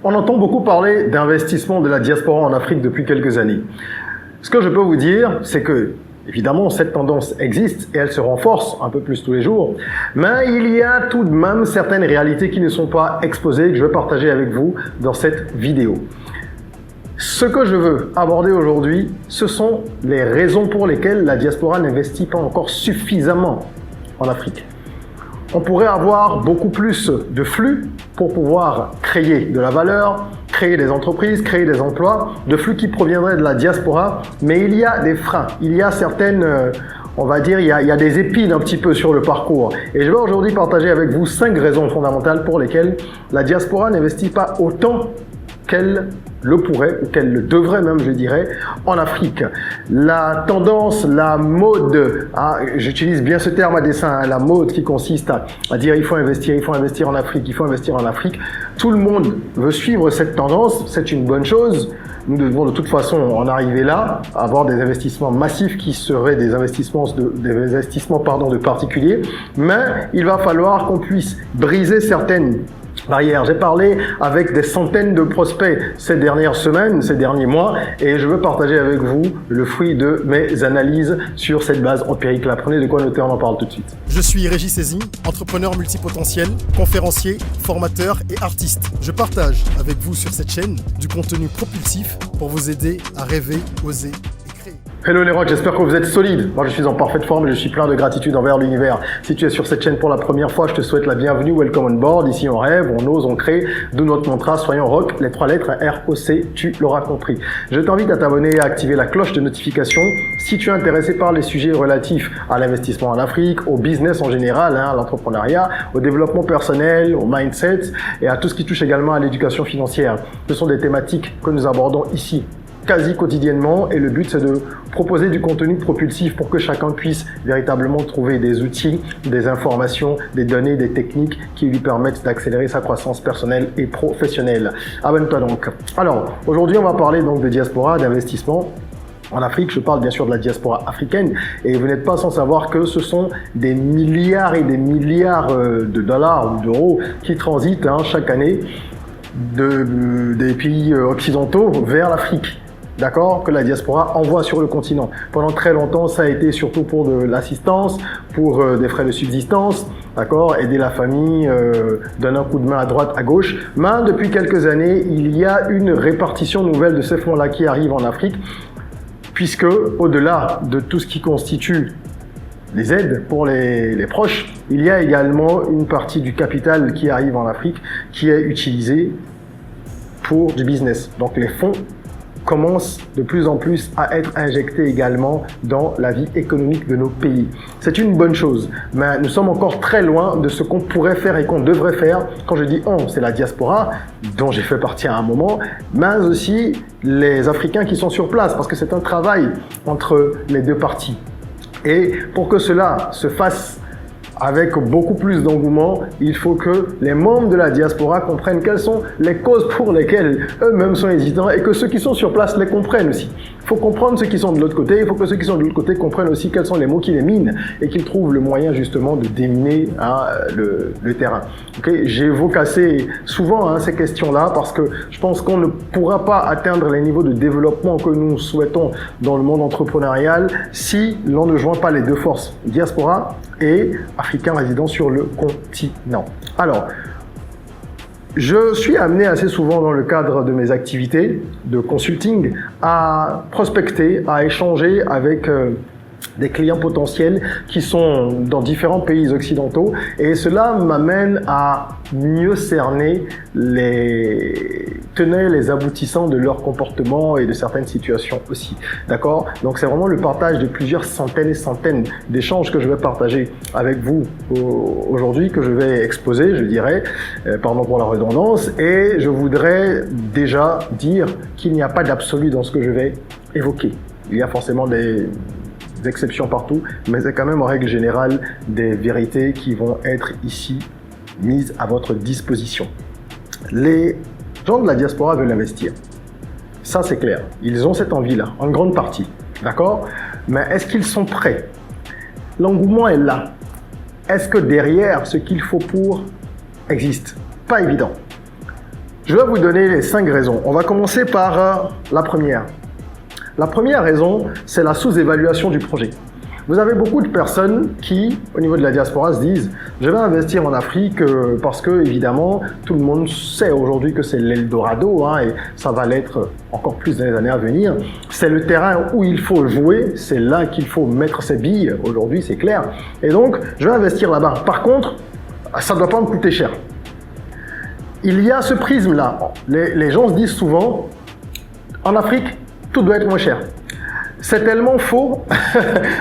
On entend beaucoup parler d'investissement de la diaspora en Afrique depuis quelques années. Ce que je peux vous dire, c'est que, évidemment, cette tendance existe et elle se renforce un peu plus tous les jours, mais il y a tout de même certaines réalités qui ne sont pas exposées et que je vais partager avec vous dans cette vidéo. Ce que je veux aborder aujourd'hui, ce sont les raisons pour lesquelles la diaspora n'investit pas encore suffisamment en Afrique. On pourrait avoir beaucoup plus de flux pour pouvoir créer de la valeur, créer des entreprises, créer des emplois, de flux qui proviendraient de la diaspora, mais il y a des freins, il y a certaines, on va dire, il y a des épines un petit peu sur le parcours. Et je vais aujourd'hui partager avec vous 5 raisons fondamentales pour lesquelles la diaspora n'investit pas autant qu'elle le pourrait, ou qu'elle le devrait même, je dirais, en Afrique. La tendance, la mode, j'utilise bien ce terme à dessein, la mode qui consiste à dire il faut investir en Afrique, il faut investir en Afrique. Tout le monde veut suivre cette tendance, c'est une bonne chose. Nous devons de toute façon en arriver là, avoir des investissements massifs qui seraient des investissements de particuliers, mais il va falloir qu'on puisse briser certaines barrières. J'ai parlé avec des centaines de prospects ces dernières semaines, ces derniers mois, et je veux partager avec vous le fruit de mes analyses sur cette base empirique. Là, prenez de quoi noter, on en parle tout de suite. Je suis Régis Sezin, entrepreneur multipotentiel, conférencier, formateur et artiste. Je partage avec vous sur cette chaîne du contenu propulsif pour vous aider à rêver, oser et créer. Hello les rocks, j'espère que vous êtes solides. Moi je suis en parfaite forme et je suis plein de gratitude envers l'univers. Si tu es sur cette chaîne pour la première fois, je te souhaite la bienvenue, welcome on board. Ici on rêve, on ose, on crée, d'où notre mantra, soyons rock, les 3 lettres R-O-C, tu l'auras compris. Je t'invite à t'abonner et à activer la cloche de notification si tu es intéressé par les sujets relatifs à l'investissement en Afrique, au business en général, à l'entrepreneuriat, au développement personnel, au mindset et à tout ce qui touche également à l'éducation financière. Ce sont des thématiques que nous abordons ici quasi quotidiennement et le but c'est de proposer du contenu propulsif pour que chacun puisse véritablement trouver des outils, des informations, des données, des techniques qui lui permettent d'accélérer sa croissance personnelle et professionnelle. Abonne-toi donc. Alors aujourd'hui on va parler donc de diaspora, d'investissement en Afrique. Je parle bien sûr de la diaspora africaine et vous n'êtes pas sans savoir que ce sont des milliards et des milliards de dollars ou d'euros qui transitent chaque année des pays occidentaux vers l'Afrique. D'accord, que la diaspora envoie sur le continent. Pendant très longtemps, ça a été surtout pour de l'assistance, pour des frais de subsistance, d'accord, aider la famille, donner un coup de main à droite, à gauche. Mais depuis quelques années, il y a une répartition nouvelle de ces fonds-là qui arrivent en Afrique, puisque au-delà de tout ce qui constitue les aides pour les proches, il y a également une partie du capital qui arrive en Afrique qui est utilisée pour du business. Donc les fonds commencent de plus en plus à être injectés également dans la vie économique de nos pays. C'est une bonne chose, mais nous sommes encore très loin de ce qu'on pourrait faire et qu'on devrait faire. Quand je dis on, c'est la diaspora, dont j'ai fait partie à un moment, mais aussi les Africains qui sont sur place, parce que c'est un travail entre les deux parties. Et pour que cela se fasse avec beaucoup plus d'engouement, il faut que les membres de la diaspora comprennent quelles sont les causes pour lesquelles eux-mêmes sont hésitants et que ceux qui sont sur place les comprennent aussi. Il faut comprendre ceux qui sont de l'autre côté, il faut que ceux qui sont de l'autre côté comprennent aussi quels sont les mots qui les minent et qu'ils trouvent le moyen justement de déminer le terrain. Okay, j'évoque assez souvent ces questions-là parce que je pense qu'on ne pourra pas atteindre les niveaux de développement que nous souhaitons dans le monde entrepreneurial si l'on ne joint pas les deux forces, diaspora et africains résidant sur le continent. Alors, je suis amené assez souvent dans le cadre de mes activités de consulting à prospecter, à échanger avec des clients potentiels qui sont dans différents pays occidentaux et cela m'amène à mieux cerner les tenants, les aboutissants de leur comportement et de certaines situations aussi. D'accord? Donc c'est vraiment le partage de plusieurs centaines et centaines d'échanges que je vais partager avec vous aujourd'hui, que je vais exposer, je dirais, pardon pour la redondance, et je voudrais déjà dire qu'il n'y a pas d'absolu dans ce que je vais évoquer. Il y a forcément des exceptions partout, mais c'est quand même en règle générale des vérités qui vont être ici mises à votre disposition. Les gens de la diaspora veulent investir. Ça, c'est clair. Ils ont cette envie-là, en grande partie. D'accord? Mais est-ce qu'ils sont prêts? L'engouement est là. Est-ce que derrière, ce qu'il faut pour existe? Pas évident. Je vais vous donner les 5 raisons. On va commencer par la première. La première raison, c'est la sous-évaluation du projet. Vous avez beaucoup de personnes qui, au niveau de la diaspora, se disent « Je vais investir en Afrique parce que, évidemment, tout le monde sait aujourd'hui que c'est l'Eldorado et ça va l'être encore plus dans les années à venir. C'est le terrain où il faut jouer, c'est là qu'il faut mettre ses billes. Aujourd'hui, c'est clair. Et donc, je vais investir là-bas. Par contre, ça ne doit pas me coûter cher. » Il y a ce prisme-là. Les gens se disent souvent « En Afrique, tout doit être moins cher. » C'est tellement faux,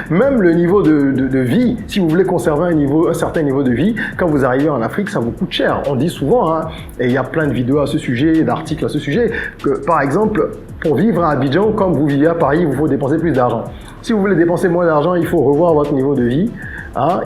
même le niveau de vie, si vous voulez conserver un certain niveau de vie, quand vous arrivez en Afrique, ça vous coûte cher. On dit souvent, et il y a plein de vidéos à ce sujet, d'articles à ce sujet, que par exemple, pour vivre à Abidjan, comme vous vivez à Paris, il vous faut dépenser plus d'argent. Si vous voulez dépenser moins d'argent, il faut revoir votre niveau de vie.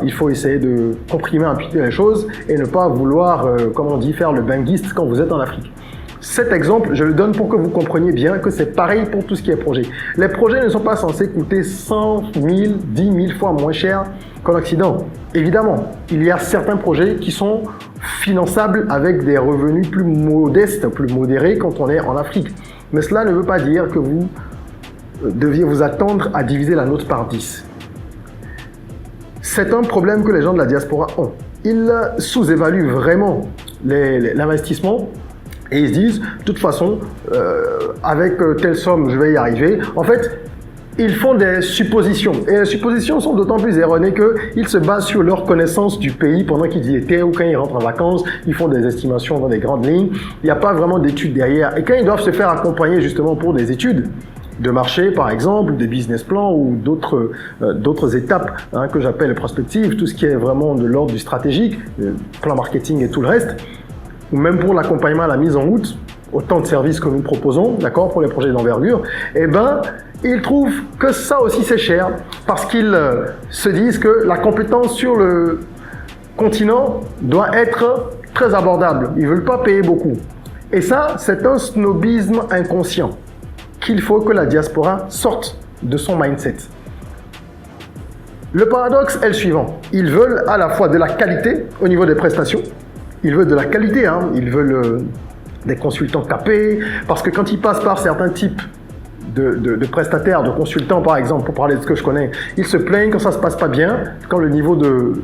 Il faut essayer de comprimer un petit peu les choses et ne pas vouloir, comme on dit, faire le benguiste quand vous êtes en Afrique. Cet exemple, je le donne pour que vous compreniez bien que c'est pareil pour tout ce qui est projet. Les projets ne sont pas censés coûter 100 000, 10 000 fois moins cher qu'en Occident. Évidemment, il y a certains projets qui sont finançables avec des revenus plus modestes, plus modérés quand on est en Afrique. Mais cela ne veut pas dire que vous deviez vous attendre à diviser la note par 10. C'est un problème que les gens de la diaspora ont. Ils sous-évaluent vraiment l'investissement. Et ils se disent, de toute façon, avec telle somme, je vais y arriver. En fait, ils font des suppositions. Et les suppositions sont d'autant plus erronées qu'ils se basent sur leur connaissance du pays pendant qu'ils y étaient ou quand ils rentrent en vacances. Ils font des estimations dans des grandes lignes. Il n'y a pas vraiment d'études derrière. Et quand ils doivent se faire accompagner justement pour des études de marché, par exemple, des business plans ou d'autres étapes que j'appelle prospectives, tout ce qui est vraiment de l'ordre du stratégique, plan marketing et tout le reste, ou même pour l'accompagnement à la mise en route, autant de services que nous proposons, d'accord, pour les projets d'envergure, ils trouvent que ça aussi c'est cher parce qu'ils se disent que la compétence sur le continent doit être très abordable. Ils ne veulent pas payer beaucoup. Et ça, c'est un snobisme inconscient qu'il faut que la diaspora sorte de son mindset. Le paradoxe est le suivant. Ils veulent à la fois de la qualité au niveau des prestations. Ils veulent de la qualité, ils veulent des consultants capés, parce que quand ils passent par certains types de prestataires, de consultants par exemple, pour parler de ce que je connais, ils se plaignent quand ça ne se passe pas bien, quand le niveau de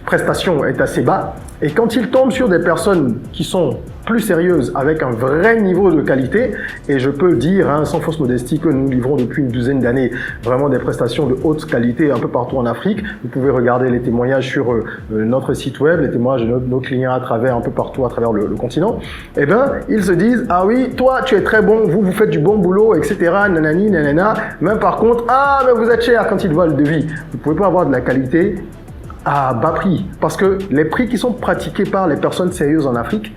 prestation est assez bas, et quand ils tombent sur des personnes qui sont plus sérieuses, avec un vrai niveau de qualité, et je peux dire, sans fausse modestie, que nous livrons depuis une douzaine d'années vraiment des prestations de haute qualité un peu partout en Afrique. Vous pouvez regarder les témoignages sur notre site web, les témoignages de nos clients un peu partout à travers le continent. Ils se disent, ah oui, toi tu es très bon, vous faites du bon boulot, etc. Nanani, nanana. Même par contre, mais vous êtes cher quand ils voient le devis. Vous ne pouvez pas avoir de la qualité à bas prix, parce que les prix qui sont pratiqués par les personnes sérieuses en Afrique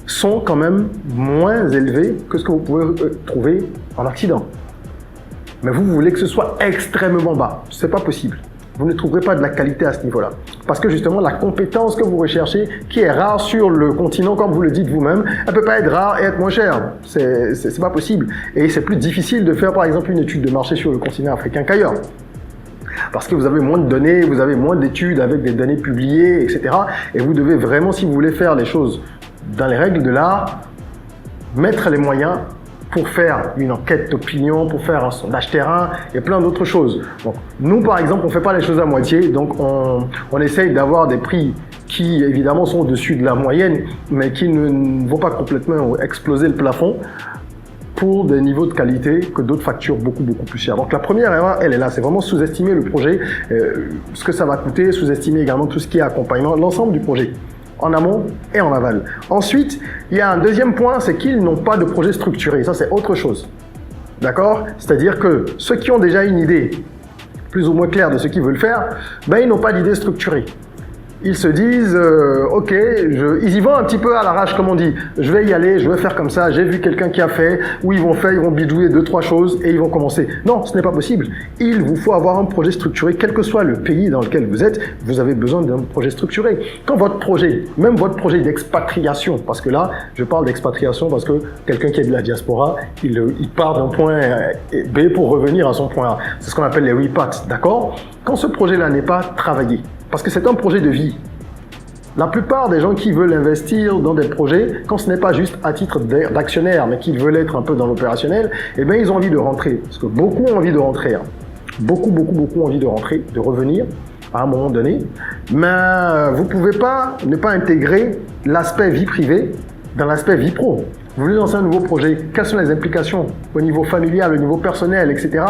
sont quand même moins élevés que ce que vous pouvez trouver en Occident. Mais vous voulez que ce soit extrêmement bas. C'est pas possible. Vous ne trouverez pas de la qualité à ce niveau-là. Parce que justement, la compétence que vous recherchez, qui est rare sur le continent, comme vous le dites vous-même, elle peut pas être rare et être moins chère. C'est pas possible. Et c'est plus difficile de faire, par exemple, une étude de marché sur le continent africain qu'ailleurs. Parce que vous avez moins de données, vous avez moins d'études avec des données publiées, etc. Et vous devez vraiment, si vous voulez faire les choses dans les règles de l'art, mettre les moyens pour faire une enquête d'opinion, pour faire un sondage terrain et plein d'autres choses. Donc, nous, par exemple, on ne fait pas les choses à moitié, donc on essaye d'avoir des prix qui, évidemment, sont au-dessus de la moyenne, mais qui ne vont pas complètement exploser le plafond pour des niveaux de qualité que d'autres facturent beaucoup plus cher. Donc la première erreur, elle est là, c'est vraiment sous-estimer le projet, ce que ça va coûter, sous-estimer également tout ce qui est accompagnement, l'ensemble du projet, en amont et en aval. Ensuite, il y a un deuxième point, c'est qu'ils n'ont pas de projet structuré, ça c'est autre chose. D'accord? C'est-à-dire que ceux qui ont déjà une idée plus ou moins claire de ce qu'ils veulent faire, ils n'ont pas d'idée structurée. Ils se disent, ok, ils y vont un petit peu à l'arrache, comme on dit. Je vais y aller, je vais faire comme ça. J'ai vu quelqu'un qui a fait, ou ils vont bidouiller 2-3 choses et ils vont commencer. Non, ce n'est pas possible. Il vous faut avoir un projet structuré, quel que soit le pays dans lequel vous êtes, vous avez besoin d'un projet structuré. Quand votre projet, même votre projet d'expatriation, parce que là, je parle d'expatriation parce que quelqu'un qui est de la diaspora, il part d'un point B pour revenir à son point A. C'est ce qu'on appelle les repats, d'accord? Quand ce projet-là n'est pas travaillé, parce que c'est un projet de vie. La plupart des gens qui veulent investir dans des projets, quand ce n'est pas juste à titre d'actionnaire, mais qu'ils veulent être un peu dans l'opérationnel, eh bien, ils ont envie de rentrer. Parce que beaucoup ont envie de rentrer. Hein. Beaucoup ont envie de rentrer, de revenir à un moment donné. Mais vous ne pouvez pas ne pas intégrer l'aspect vie privée dans l'aspect vie pro. Vous voulez lancer un nouveau projet, quelles sont les implications au niveau familial, au niveau personnel, etc.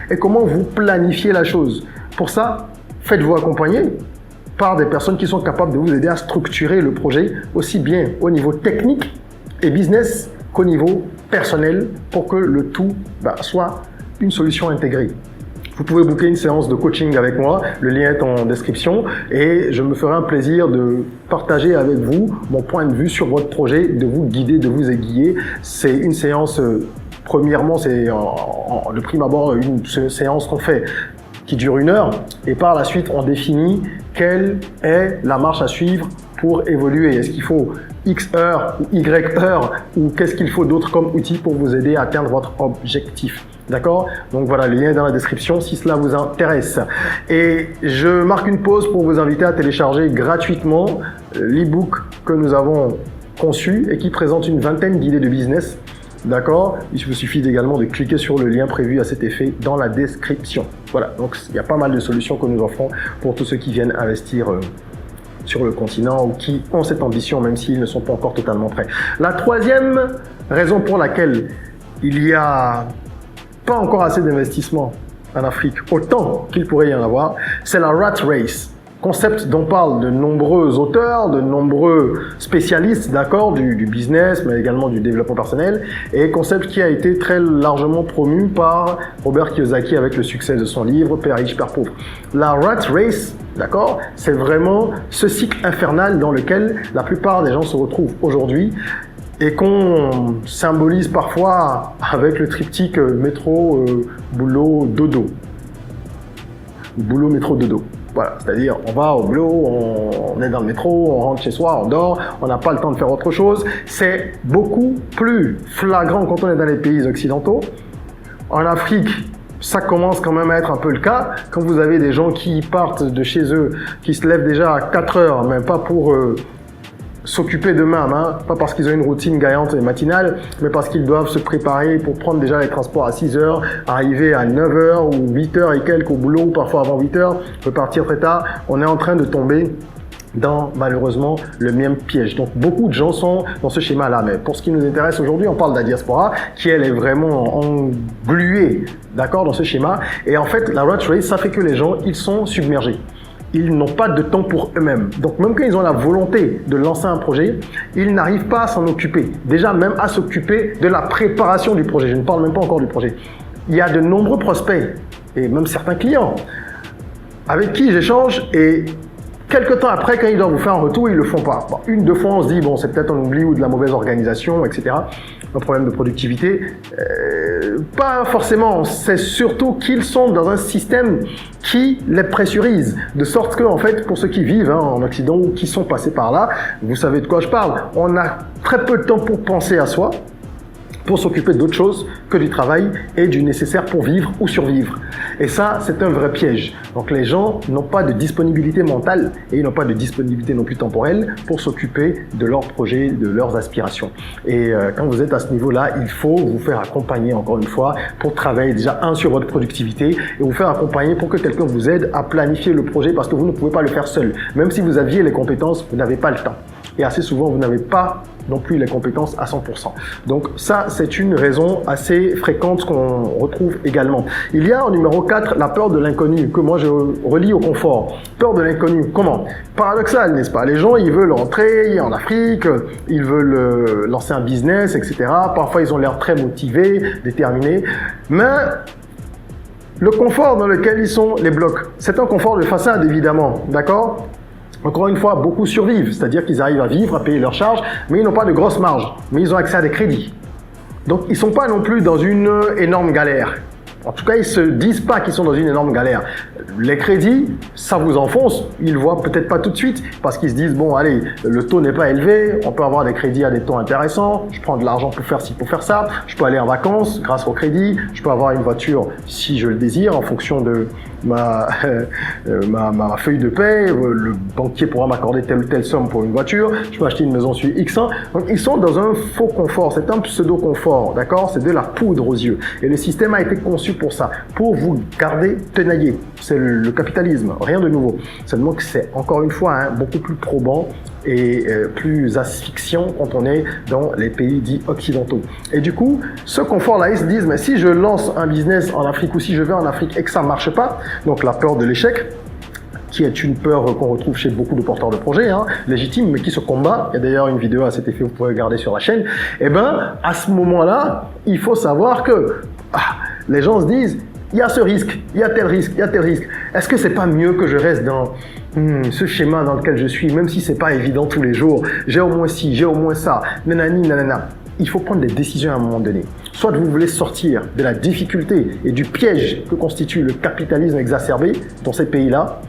Et comment vous planifiez la chose. Pour ça, faites-vous accompagner par des personnes qui sont capables de vous aider à structurer le projet aussi bien au niveau technique et business qu'au niveau personnel pour que le tout soit une solution intégrée. Vous pouvez booker une séance de coaching avec moi, le lien est en description et je me ferai un plaisir de partager avec vous mon point de vue sur votre projet, de vous guider, de vous aiguiller. C'est une séance, premièrement, c'est de prime abord une séance qu'on fait qui dure 1 heure et par la suite on définit quelle est la marche à suivre pour évoluer. Est-ce qu'il faut X heures ou Y heures ou qu'est-ce qu'il faut d'autre comme outil pour vous aider à atteindre votre objectif. D'accord? Donc voilà, le lien est dans la description si cela vous intéresse. Et je marque une pause pour vous inviter à télécharger gratuitement l'e-book que nous avons conçu et qui présente une vingtaine d'idées de business. D'accord? Il vous suffit également de cliquer sur le lien prévu à cet effet dans la description. Voilà, donc il y a pas mal de solutions que nous offrons pour tous ceux qui viennent investir sur le continent ou qui ont cette ambition même s'ils ne sont pas encore totalement prêts. La troisième raison pour laquelle il y a pas encore assez d'investissement en Afrique, autant qu'il pourrait y en avoir, c'est la rat race. Concept dont parlent de nombreux auteurs, de nombreux spécialistes, d'accord, du business, mais également du développement personnel, et concept qui a été très largement promu par Robert Kiyosaki avec le succès de son livre Père riche, Père pauvre. La rat race, d'accord, c'est vraiment ce cycle infernal dans lequel la plupart des gens se retrouvent aujourd'hui et qu'on symbolise parfois avec le triptyque métro, boulot, dodo. Boulot, métro, dodo. Voilà, c'est-à-dire on va au boulot, on est dans le métro, on rentre chez soi, on dort, on n'a pas le temps de faire autre chose. C'est beaucoup plus flagrant quand on est dans les pays occidentaux. En Afrique, ça commence quand même à être un peu le cas. Quand vous avez des gens qui partent de chez eux, qui se lèvent déjà à 4 heures, même pas pour s'occuper d'eux-mêmes, hein, pas parce qu'ils ont une routine gaillante et matinale, mais parce qu'ils doivent se préparer pour prendre déjà les transports à 6 heures, arriver à 9 heures ou 8 heures et quelques au boulot, ou parfois avant 8 heures, repartir très tard. On est en train de tomber dans, malheureusement, le même piège. Donc, beaucoup de gens sont dans ce schéma-là. Mais pour ce qui nous intéresse aujourd'hui, on parle de la diaspora, qui, elle, est vraiment engluée, d'accord, dans ce schéma. Et en fait, la rat race, ça fait que les gens, ils sont submergés. Ils n'ont pas de temps pour eux-mêmes. Donc, même quand ils ont la volonté de lancer un projet, ils n'arrivent pas à s'en occuper. Déjà, même à s'occuper de la préparation du projet. Je ne parle même pas encore du projet. Il y a de nombreux prospects et même certains clients avec qui j'échange et quelque temps après, quand ils doivent vous faire un retour, ils ne le font pas. Bon, 1-2 fois, on se dit, bon, c'est peut-être un oubli ou de la mauvaise organisation, etc. Un problème de productivité. Pas forcément. C'est surtout qu'ils sont dans un système qui les pressurise. De sorte que, en fait, pour ceux qui vivent en Occident ou qui sont passés par là, vous savez de quoi je parle. On a très peu de temps pour penser à soi, pour s'occuper d'autre chose que du travail et du nécessaire pour vivre ou survivre. Et ça, c'est un vrai piège. Donc les gens n'ont pas de disponibilité mentale et ils n'ont pas de disponibilité non plus temporelle pour s'occuper de leurs projets, de leurs aspirations. Et quand vous êtes à ce niveau-là, il faut vous faire accompagner encore une fois pour travailler déjà sur votre productivité et vous faire accompagner pour que quelqu'un vous aide à planifier le projet parce que vous ne pouvez pas le faire seul. Même si vous aviez les compétences, vous n'avez pas le temps. Et assez souvent, vous n'avez pas non plus les compétences à 100%. Donc ça, c'est une raison assez fréquente qu'on retrouve également. Il y a en numéro 4, la peur de l'inconnu, que moi je relie au confort. Peur de l'inconnu, comment? Paradoxal, n'est-ce pas? Les gens, ils veulent rentrer en Afrique, ils veulent lancer un business, etc. Parfois, ils ont l'air très motivés, déterminés, mais le confort dans lequel ils sont les blocs. C'est un confort de façade, évidemment, d'accord? Encore une fois, beaucoup survivent, c'est-à-dire qu'ils arrivent à vivre, à payer leurs charges, mais ils n'ont pas de grosses marges, mais ils ont accès à des crédits. Donc, ils ne sont pas non plus dans une énorme galère. En tout cas, ils ne se disent pas qu'ils sont dans une énorme galère. Les crédits, ça vous enfonce. Ils ne voient peut-être pas tout de suite parce qu'ils se disent, bon, allez, le taux n'est pas élevé, on peut avoir des crédits à des taux intéressants, je prends de l'argent pour faire ci, pour faire ça, je peux aller en vacances grâce au crédit, je peux avoir une voiture si je le désire en fonction de ma feuille de paie, le banquier pourra m'accorder telle ou telle somme pour une voiture, je peux acheter une maison sur X ans. Donc, ils sont dans un faux confort, c'est un pseudo-confort, d'accord? C'est de la poudre aux yeux. Et le système a été conçu pour ça, pour vous garder tenaillé. C'est le capitalisme, rien de nouveau. Seulement que c'est, encore une fois, beaucoup plus probant et plus asphyxiant quand on est dans les pays dits occidentaux. Et du coup, ce confort-là, ils se disent, mais si je lance un business en Afrique ou si je vais en Afrique et que ça ne marche pas, donc la peur de l'échec, qui est une peur qu'on retrouve chez beaucoup de porteurs de projets, légitime, mais qui se combat. Il y a d'ailleurs une vidéo à cet effet, vous pouvez regarder sur la chaîne. Et ben, à ce moment-là, il faut savoir que les gens se disent, il y a ce risque, il y a tel risque, il y a tel risque. Est-ce que c'est pas mieux que je reste dans ce schéma dans lequel je suis, même si c'est pas évident tous les jours? J'ai au moins ci, j'ai au moins ça, nanani, nanana. Il faut prendre des décisions à un moment donné. Soit vous voulez sortir de la difficulté et du piège que constitue le capitalisme exacerbé dans ces pays-là,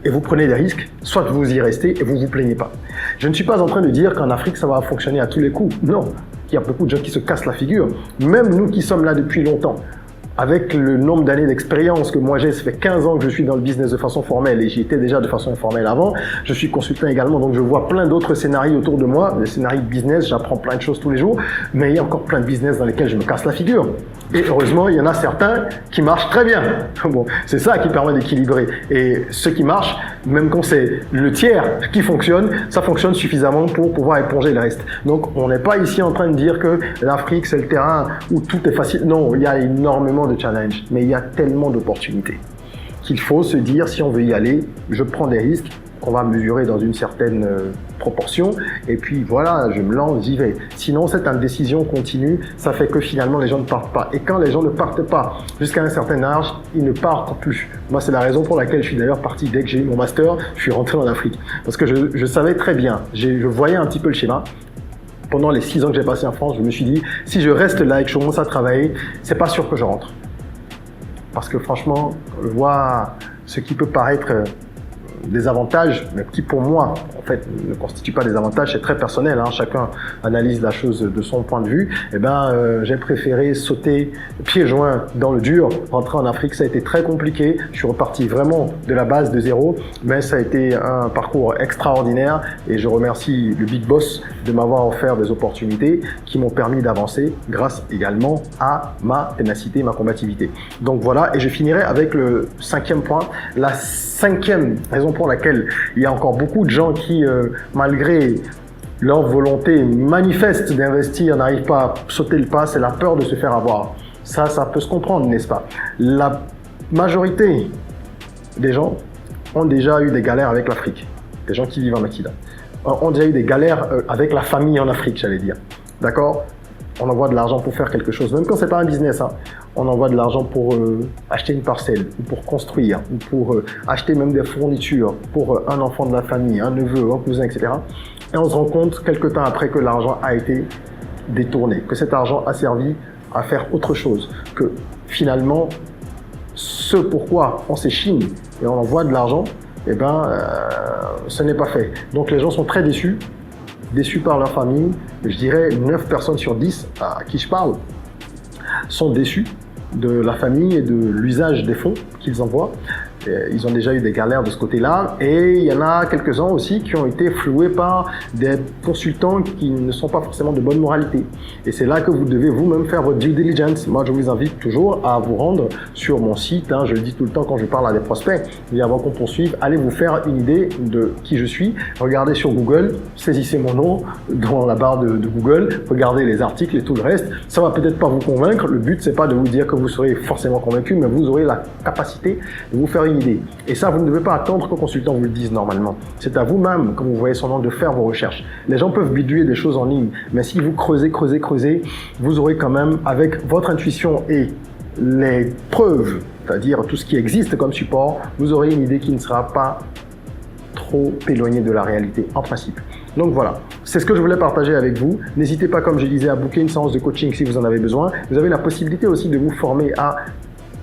et vous prenez des risques, soit vous y restez et vous vous plaignez pas. Je ne suis pas en train de dire qu'en Afrique, ça va fonctionner à tous les coups. Non, il y a beaucoup de gens qui se cassent la figure. Même nous qui sommes là depuis longtemps, avec le nombre d'années d'expérience que moi j'ai, ça fait 15 ans que je suis dans le business de façon formelle et j'y étais déjà de façon informelle avant. Je suis consultant également, donc je vois plein d'autres scénarios autour de moi, des scénarios de business, j'apprends plein de choses tous les jours, mais il y a encore plein de business dans lesquels je me casse la figure. Et heureusement, il y en a certains qui marchent très bien. Bon, c'est ça qui permet d'équilibrer. Et ce qui marche, même quand c'est le tiers qui fonctionne, ça fonctionne suffisamment pour pouvoir éponger le reste. Donc, on n'est pas ici en train de dire que l'Afrique, c'est le terrain où tout est facile. Non, il y a énormément de challenges, mais il y a tellement d'opportunités qu'il faut se dire, si on veut y aller, je prends des risques qu'on va mesurer dans une certaine proportion, et puis voilà, je me lance, j'y vais. Sinon, cette indécision continue, ça fait que finalement, les gens ne partent pas. Et quand les gens ne partent pas jusqu'à un certain âge, ils ne partent plus. Moi, c'est la raison pour laquelle je suis d'ailleurs parti, dès que j'ai eu mon master, je suis rentré en Afrique. Parce que je savais très bien, je voyais un petit peu le schéma. Pendant les 6 ans que j'ai passé en France, je me suis dit, si je reste là et que je commence à travailler, c'est pas sûr que je rentre. Parce que franchement, je vois ce qui peut paraître des avantages, mais qui pour moi, en fait, ne constituent pas des avantages, c'est très personnel, chacun analyse la chose de son point de vue. J'ai préféré sauter pieds joints dans le dur, rentrer en Afrique, ça a été très compliqué, je suis reparti vraiment de la base de zéro, mais ça a été un parcours extraordinaire et je remercie le Big Boss de m'avoir offert des opportunités qui m'ont permis d'avancer grâce également à ma ténacité, ma combativité. Donc voilà, et je finirai avec le 5e point, la 5e raison pour laquelle il y a encore beaucoup de gens qui, malgré leur volonté manifeste d'investir, n'arrivent pas à sauter le pas, c'est la peur de se faire avoir. Ça peut se comprendre, n'est-ce pas? La majorité des gens ont déjà eu des galères avec l'Afrique. Des gens qui vivent en Occident ont déjà eu des galères avec la famille en Afrique, j'allais dire. D'accord? On envoie de l'argent pour faire quelque chose, même quand c'est pas un business. On envoie de l'argent pour acheter une parcelle, ou pour construire, ou pour acheter même des fournitures pour un enfant de la famille, un neveu, un cousin, etc. Et on se rend compte quelques temps après que l'argent a été détourné, que cet argent a servi à faire autre chose, que finalement, ce pourquoi on s'échine et on envoie de l'argent, ce n'est pas fait. Donc les gens sont très déçus par leur famille. Je dirais 9 personnes sur 10 à qui je parle sont déçus de la famille et de l'usage des fonds qu'ils envoient. Ils ont déjà eu des galères de ce côté-là et il y en a quelques-uns aussi qui ont été floués par des consultants qui ne sont pas forcément de bonne moralité. Et c'est là que vous devez vous-même faire votre due diligence. Moi, je vous invite toujours à vous rendre sur mon site. Je le dis tout le temps quand je parle à des prospects. Et avant qu'on poursuive, allez vous faire une idée de qui je suis. Regardez sur Google, saisissez mon nom dans la barre de Google, regardez les articles et tout le reste. Ça va peut-être pas vous convaincre. Le but, c'est pas de vous dire que vous serez forcément convaincu, mais vous aurez la capacité de vous faire une idée. Et ça, vous ne devez pas attendre qu'un consultant vous le dise normalement. C'est à vous-même, comme vous voyez son nom, de faire vos recherches. Les gens peuvent bidouiller des choses en ligne, mais si vous creusez, vous aurez quand même, avec votre intuition et les preuves, c'est-à-dire tout ce qui existe comme support, vous aurez une idée qui ne sera pas trop éloignée de la réalité, en principe. Donc voilà, c'est ce que je voulais partager avec vous. N'hésitez pas, comme je disais, à booker une séance de coaching si vous en avez besoin. Vous avez la possibilité aussi de vous former à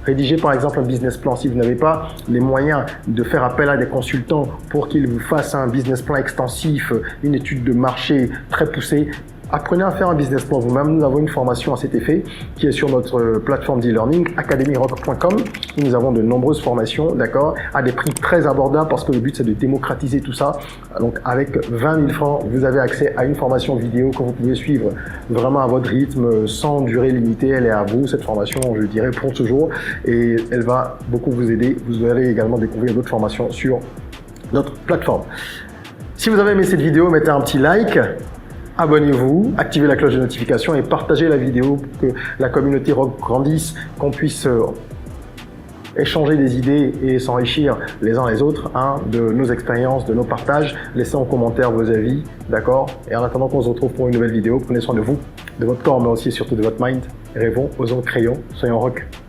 rédiger par exemple un business plan. Si vous n'avez pas les moyens de faire appel à des consultants pour qu'ils vous fassent un business plan extensif, une étude de marché très poussée, apprenez à faire un business plan vous-même. Nous avons une formation à cet effet qui est sur notre plateforme d'e-learning academyrock.com. Nous avons de nombreuses formations, d'accord, à des prix très abordables parce que le but c'est de démocratiser tout ça. Donc avec 20 000 francs, vous avez accès à une formation vidéo que vous pouvez suivre vraiment à votre rythme, sans durée limitée. Elle est à vous, cette formation, je dirais, pour toujours, et elle va beaucoup vous aider. Vous allez également découvrir d'autres formations sur notre plateforme. Si vous avez aimé cette vidéo, mettez un petit like. Abonnez-vous, activez la cloche de notification et partagez la vidéo pour que la communauté rock grandisse, qu'on puisse échanger des idées et s'enrichir les uns les autres de nos expériences, de nos partages. Laissez en commentaire vos avis, d'accord? Et en attendant qu'on se retrouve pour une nouvelle vidéo, prenez soin de vous, de votre corps, mais aussi et surtout de votre mind. Rêvons, osons, créons, soyons rock.